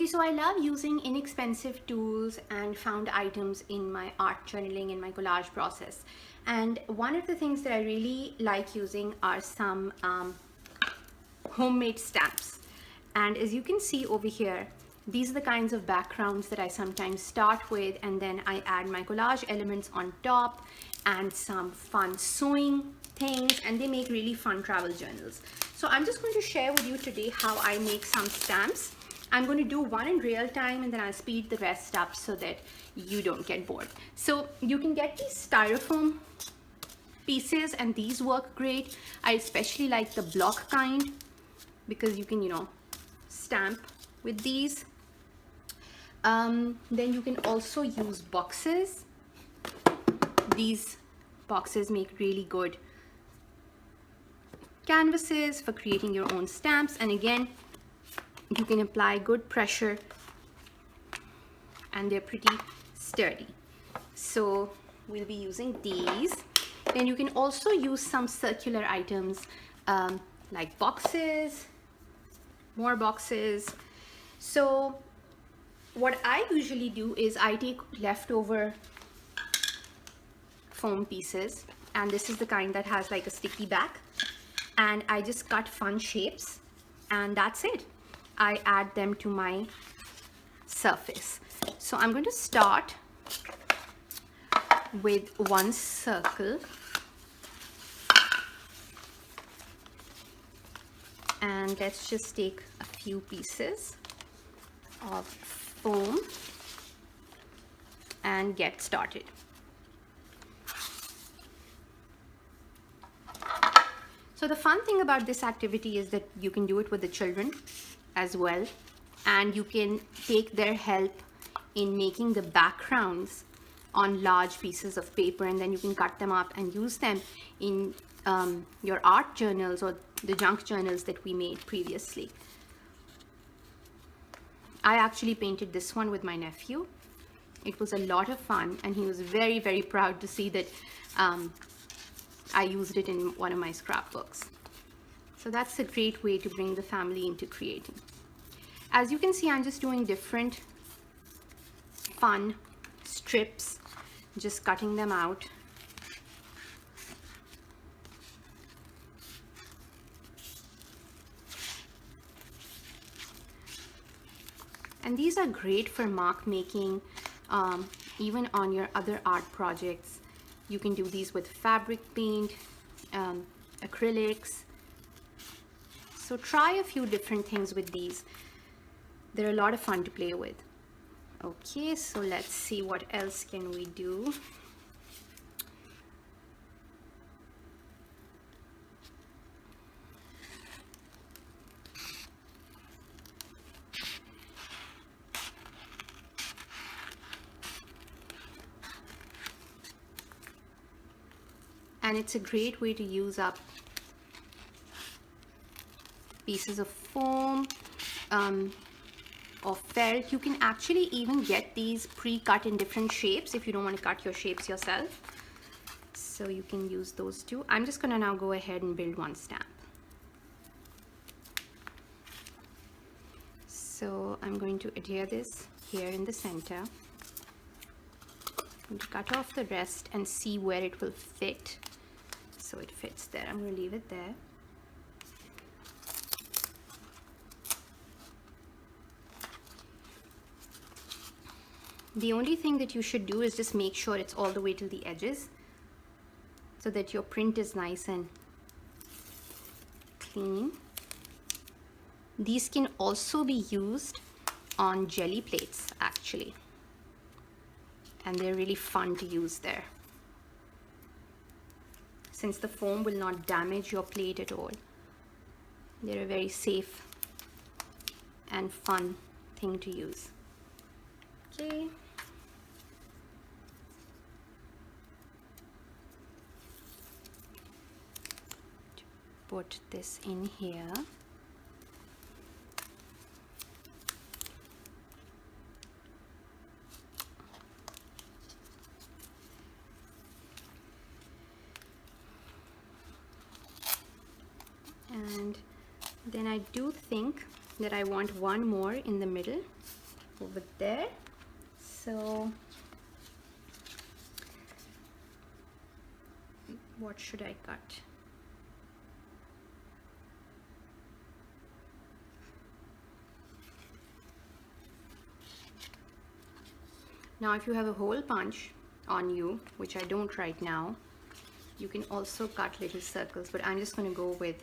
Okay, so I love using inexpensive tools and found items in my art journaling, in my collage process. And one of the things that I really like using are some homemade stamps. And as you can see over here, these are the kinds of backgrounds that I sometimes start with, and then I add my collage elements on top and some fun sewing things, and they make really fun travel journals. So I'm just going to share with you today how I make some stamps. I'm going to do one in real time and then I'll speed the rest up so that you don't get bored. So you can get these styrofoam pieces and these work great. I especially like the block kind because you can, stamp with these. Then you can also use boxes. These boxes make really good canvases for creating your own stamps, and again, you can apply good pressure and they're pretty sturdy. So we'll be using these. Then you can also use some circular items like boxes, more boxes. So what I usually do is I take leftover foam pieces, and this is the kind that has like a sticky back, and I just cut fun shapes, and that's it. I add them to my surface. So I'm going to start with one circle, and let's just take a few pieces of foam and get started. So the fun thing about this activity is that you can do it with the children as well, and you can take their help in making the backgrounds on large pieces of paper, and then you can cut them up and use them in your art journals or the junk journals that we made previously. I actually painted this one with my nephew. It was a lot of fun, and he was very, very proud to see that I used it in one of my scrapbooks. So that's a great way to bring the family into creating. As you can see, I'm just doing different fun strips, just cutting them out. And these are great for mark making, even on your other art projects. You can do these with fabric paint, acrylics. So try a few different things with these. They're a lot of fun to play with. Okay, so let's see what else can we do. And it's a great way to use up pieces of foam or felt. You can actually even get these pre-cut in different shapes if you don't want to cut your shapes yourself. So you can use those too. I'm just going to now go ahead and build one stamp. So I'm going to adhere this here in the center. I'm going to cut off the rest and see where it will fit. So it fits there. I'm going to leave it there. The only thing that you should do is just make sure it's all the way till the edges so that your print is nice and clean. These can also be used on jelly plates actually, and they're really fun to use there, since the foam will not damage your plate at all. They're a very safe and fun thing to use. Okay. Put this in here. And then I do think that I want one more in the middle over there. So what should I cut? Now if you have a hole punch on you, which I don't right now, you can also cut little circles, but I'm just going to go with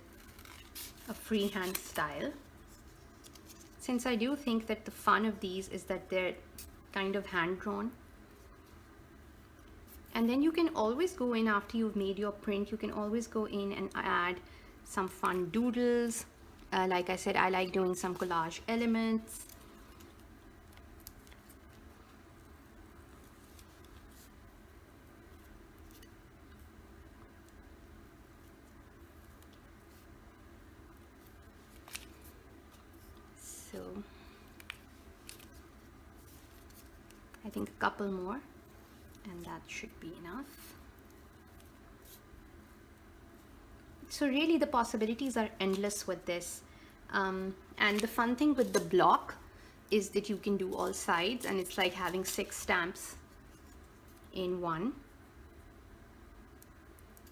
a freehand style, since I do think that the fun of these is that they're kind of hand drawn. And then you can always go in after you've made your print, you can always go in and add some fun doodles. Like I said, I like doing some collage elements. So I think a couple more and that should be enough. So really the possibilities are endless with this, and the fun thing with the block is that you can do all sides, and it's like having 6 stamps in one,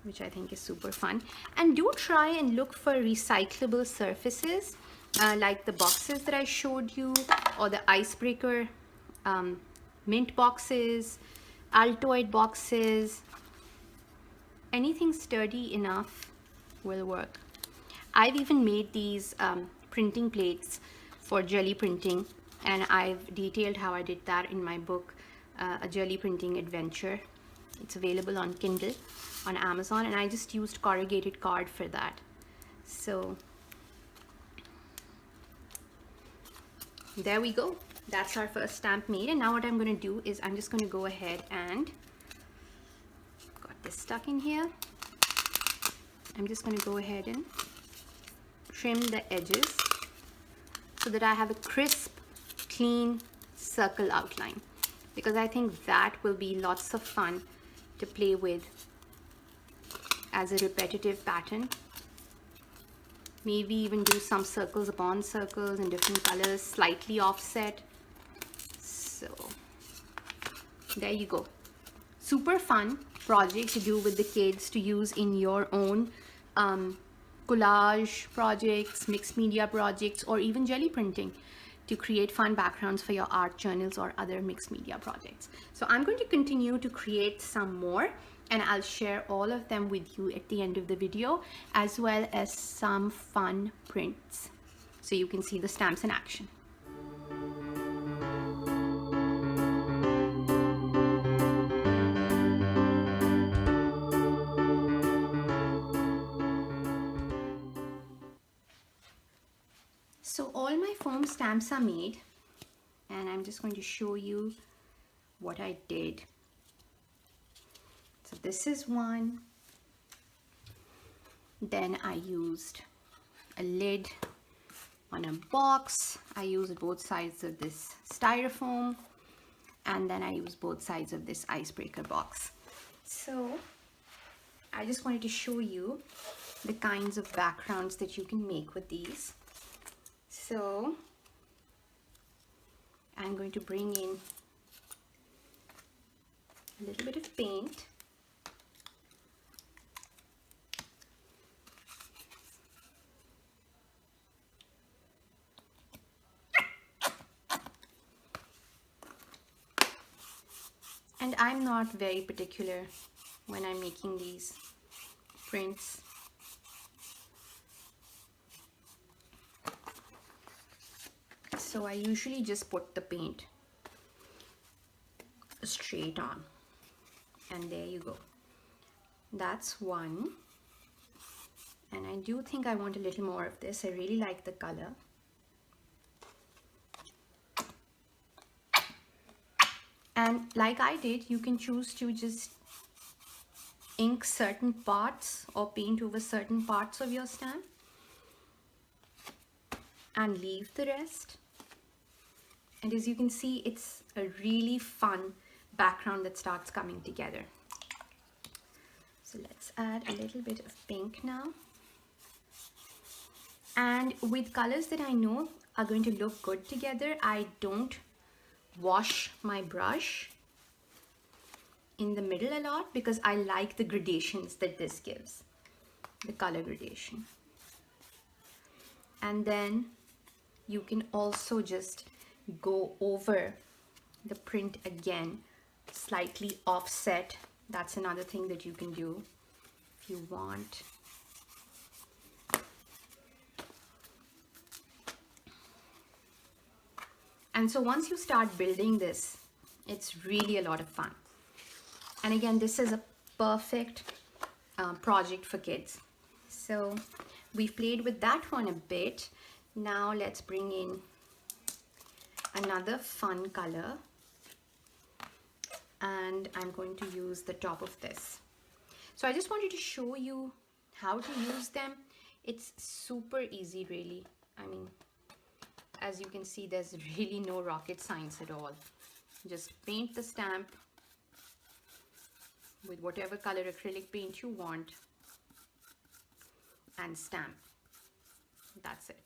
which I think is super fun. And do try and look for recyclable surfaces, like the boxes that I showed you, or the icebreaker mint boxes, Altoid boxes. Anything sturdy enough will work. I've even made these printing plates for jelly printing, and I've detailed how I did that in my book, A Jelly Printing Adventure. It's available on Kindle on Amazon, and I just used corrugated card for that. So there we go. That's our first stamp made. And now what I'm going to do is I'm just going to go ahead and got this stuck in here. I'm just going to go ahead and trim the edges so that I have a crisp, clean circle outline, because I think that will be lots of fun to play with as a repetitive pattern. Maybe even do some circles upon circles in different colors, slightly offset. So there you go. Super fun project to do with the kids, to use in your own collage projects, mixed media projects, or even jelly printing, to create fun backgrounds for your art journals or other mixed media projects. So I'm going to continue to create some more, and I'll share all of them with you at the end of the video, as well as some fun prints, so you can see the stamps in action. So all my foam stamps are made, and I'm just going to show you what I did. So this is one. Then I used a lid on a box. I used both sides of this styrofoam, and then I used both sides of this icebreaker box. So I just wanted to show you the kinds of backgrounds that you can make with these. So I'm going to bring in a little bit of paint. And I'm not very particular when I'm making these prints. So I usually just put the paint straight on, and there you go. That's one. And I do think I want a little more of this. I really like the color. And like I did, you can choose to just ink certain parts or paint over certain parts of your stamp and leave the rest. And as you can see, it's a really fun background that starts coming together. So let's add a little bit of pink now. And with colors that I know are going to look good together. I don't wash my brush in the middle a lot because I like the gradations that this gives, the color gradation. And then you can also just go over the print again, slightly offset. That's another thing that you can do if you want. And so once you start building this, it's really a lot of fun. And again, this is a perfect project for kids. So we've played with that one a bit. Now let's bring in another fun color. And I'm going to use the top of this. So I just wanted to show you how to use them. It's super easy, really. I mean, as you can see, there's really no rocket science at all. Just paint the stamp with whatever color acrylic paint you want and stamp. That's it.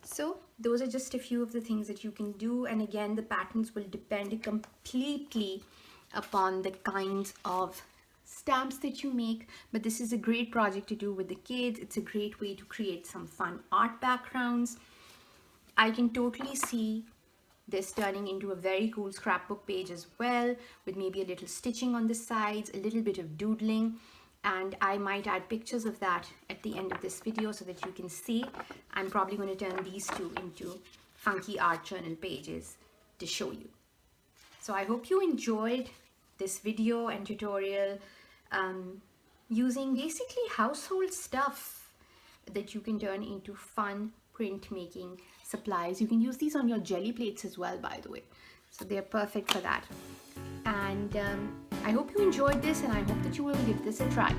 So those are just a few of the things that you can do. And again, the patterns will depend completely upon the kinds of stamps that you make. But this is a great project to do with the kids. It's a great way to create some fun art backgrounds. I can totally see this turning into a very cool scrapbook page as well, with maybe a little stitching on the sides, a little bit of doodling. And I might add pictures of that at the end of this video so that you can see. I'm probably going to turn these two into funky art journal pages to show you. So I hope you enjoyed this video and tutorial using basically household stuff that you can turn into fun printmaking supplies. You can use these on your jelly plates as well, by the way. So they're perfect for that. And I hope you enjoyed this, and I hope that you will give this a try.